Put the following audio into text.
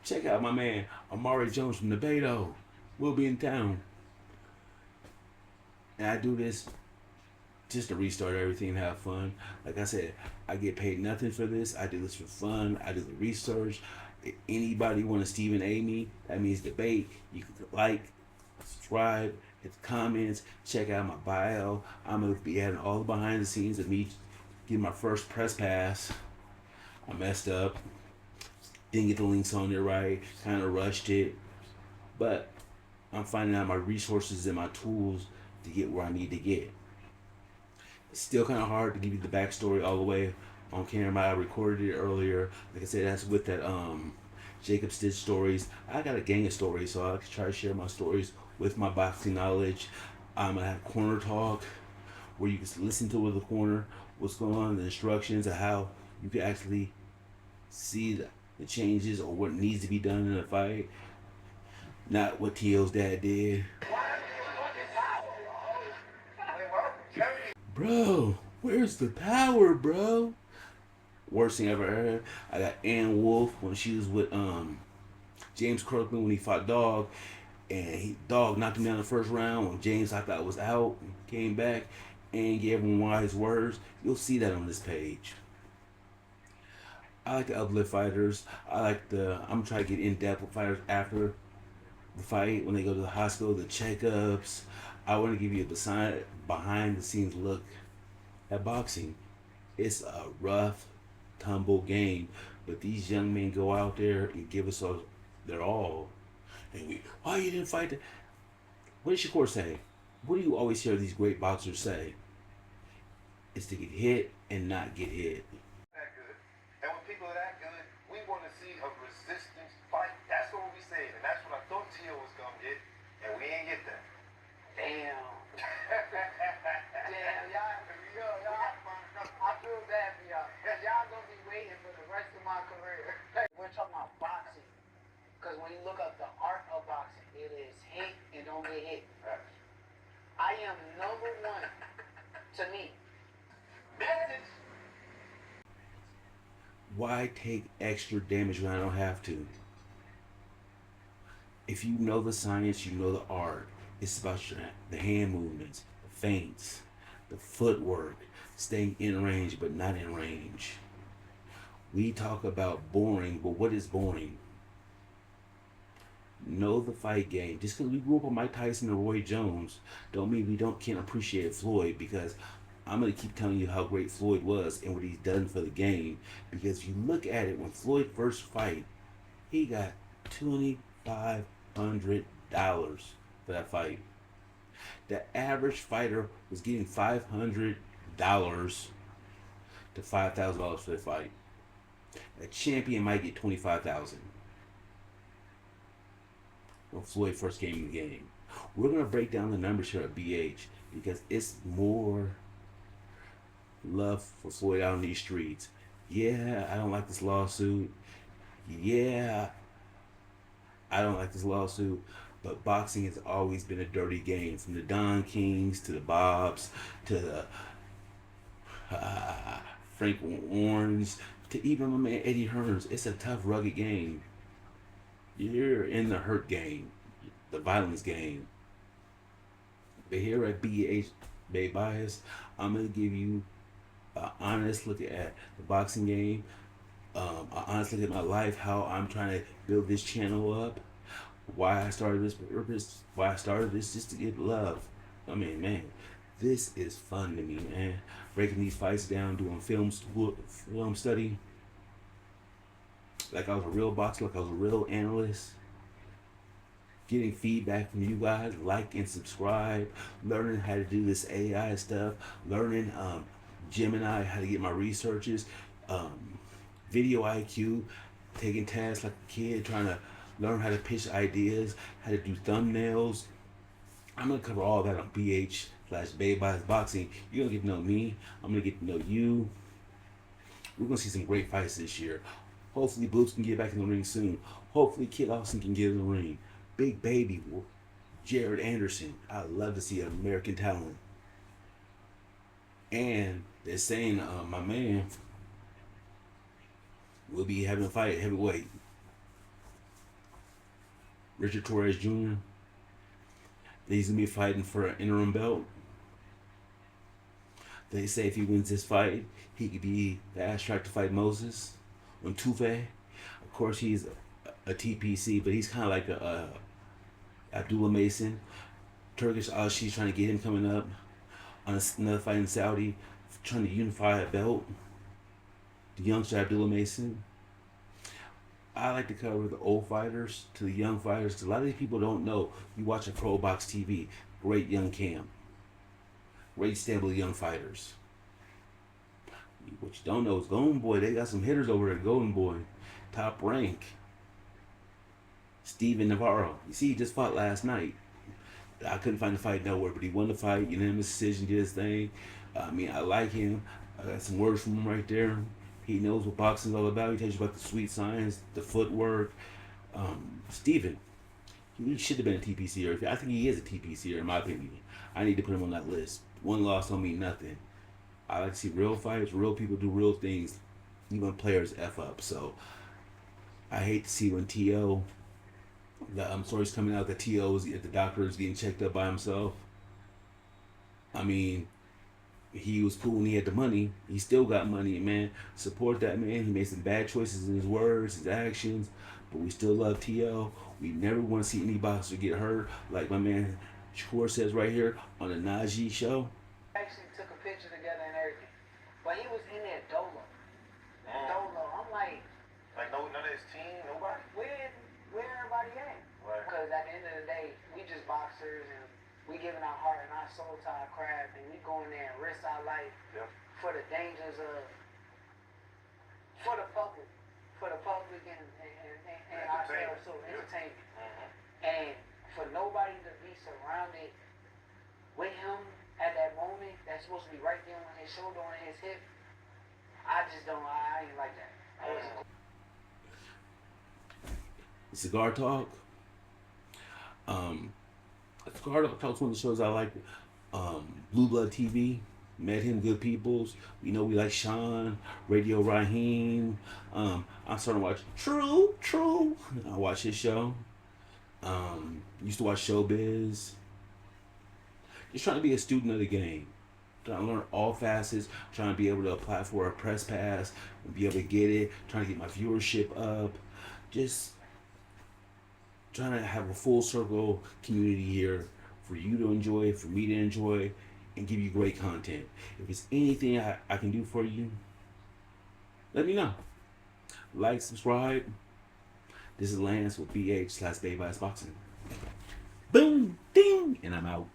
Check out my man Amari Jones from the Beto. We'll be in town. And I do this just to restart everything and have fun. Like I said, I get paid nothing for this. I do this for fun. I do the research. If anybody want to Stephen A me, that means debate. You can like, subscribe, hit the comments, check out my bio. I'm gonna be adding all the behind the scenes of me getting my first press pass. I messed up. Didn't get the links on there right. Kind of rushed it. But I'm finding out my resources and my tools to get where I need to get. It's still kind of hard to give you the backstory all the way on camera. I recorded it earlier. Like I said, that's with that Jacob Stitch stories. I got a gang of stories, so I try to share my stories with my boxing knowledge. I'm gonna have corner talk where you can listen to the corner, what's going on, the instructions of how you can actually see the changes or what needs to be done in a fight. Not what T.O.'s dad did. Bro, where's the power, bro? Worst thing I ever heard. I got Ann Wolf when she was with James Kirkland when he fought Dog, and Dog knocked him down the first round when James I thought was out, came back and gave him wise words. You'll see that on this page. I like to uplift fighters. I'm trying to get in depth with fighters after the fight when they go to the hospital, the checkups. I want to give you a behind the scenes look at boxing. It's a rough, tumble game, but these young men go out there and give us their all. And why you didn't fight? What does Shakur say? What do you always hear these great boxers say? It's to get hit and not get hit. That good. And when people are that good, we want to see a resistance fight. That's what we say, and that's what I thought Tio was gonna get, and we ain't get that. Damn. Damn, y'all, I feel bad for y'all. Y'all gonna be waiting for the rest of my career. We're talking about boxing. Because when you look up the art of boxing, it is hit and don't get hit. I am number one to me. Message. Why take extra damage when I don't have to? If you know the science, you know the art. It's about the hand movements, the feints, the footwork, staying in range but not in range. We talk about boring, but what is boring? Know the fight game. Just because we grew up on Mike Tyson and Roy Jones, don't mean we can't appreciate Floyd, because I'm gonna keep telling you how great Floyd was and what he's done for the game. Because if you look at it, when Floyd first fight, he got $2,500 for that fight. The average fighter was getting $500 to $5,000 for the fight. A champion might get $25,000. When Floyd first came in the game, we're gonna break down the numbers here at BH because it's more love for Floyd out in these streets. Yeah, I don't like this lawsuit. Yeah, I don't like this lawsuit. But boxing has always been a dirty game, from the Don Kings to the Bobs to the Frank Warrens to even my man Eddie Hearns. It's a tough, rugged game. You're in the hurt game, the violence game. But here at BH Bias, I'm gonna give you an honest look at the boxing game, an honest look at my life, how I'm trying to build this channel up, why I started this purpose, why I started this, just to get love. I mean, man, this is fun to me, man. Breaking these fights down, doing film study, like I was a real boxer, like I was a real analyst. Getting feedback from you guys, like and subscribe, learning how to do this AI stuff, learning Gemini, how to get my researches, video IQ, taking tasks like a kid, trying to learn how to pitch ideas, how to do thumbnails. I'm gonna cover all that on BH/BayBiasBoxing. You're gonna get to know me. I'm gonna get to know you. We're gonna see some great fights this year. Hopefully Boots can get back in the ring soon. Hopefully Kid Austin can get in the ring. Big Baby, Jared Anderson. I'd love to see an American talent. And they're saying my man will be having a fight at heavyweight. Richard Torres Jr. He's gonna be fighting for an interim belt. They say if he wins this fight, he could be fast track to fight Moses on Tuve. Of course, he's a TPC, but he's kind of like a Abdullah Mason. Turkish She's trying to get him coming up on another fight in Saudi, trying to unify a belt. The youngster Abdullah Mason. I like to cover the old fighters to the young fighters, because a lot of these people don't know. You watch a Pro Box TV, great young camp, great stable of young fighters. What you don't know is Golden Boy. They got some hitters over there. Golden Boy, top rank. Steven Navarro. You see, he just fought last night. I couldn't find the fight nowhere, but he won the fight. Unanimous decision, did his thing. I mean, I like him. I got some words from him right there. He knows what boxing's all about. He tells you about the sweet science, the footwork. Steven, he should have been a TPCer. I think he is a TPCer, in my opinion. I need to put him on that list. One loss don't mean nothing. I like to see real fights, real people do real things, even players F up. So I hate to see when T.O., the story's coming out that T.O. is at the doctor is getting checked up by himself. I mean, he was cool when he had the money. He still got money, man. Support that man. He made some bad choices in his words, his actions, but we still love T.O. We never want to see any boxer get hurt, like my man Shakur says right here on the Najee show. Actually took a picture together and everything, but he was in there dolo. Dolo. I'm like no, none of his team, nobody. Where everybody at? Right. Because at the end of the day, we just boxers and we giving our heart and our soul to our craft, and we go in there and risk our life for the dangers of, for the public and ourselves too, entertainment. And for nobody to be surrounded with him at that moment, that's supposed to be right there on his shoulder, on his hip, I ain't like that. I wasn't cool. Cigar Talk. Cigar Talk's one of the shows I like. Blue Blood TV. Met him, good peoples. We know we like Sean, Radio Raheem. I'm starting to watch True. I watch his show. Used to watch Showbiz. Just trying to be a student of the game. Trying to learn all facets. Trying to be able to apply for a press pass and be able to get it. Trying to get my viewership up. Just trying to have a full circle community here for you to enjoy, for me to enjoy, and give you great content. If it's anything I can do for you, let me know. Like, subscribe. This is Lance with BH/BayBiasBoxing. Boom, ding, and I'm out.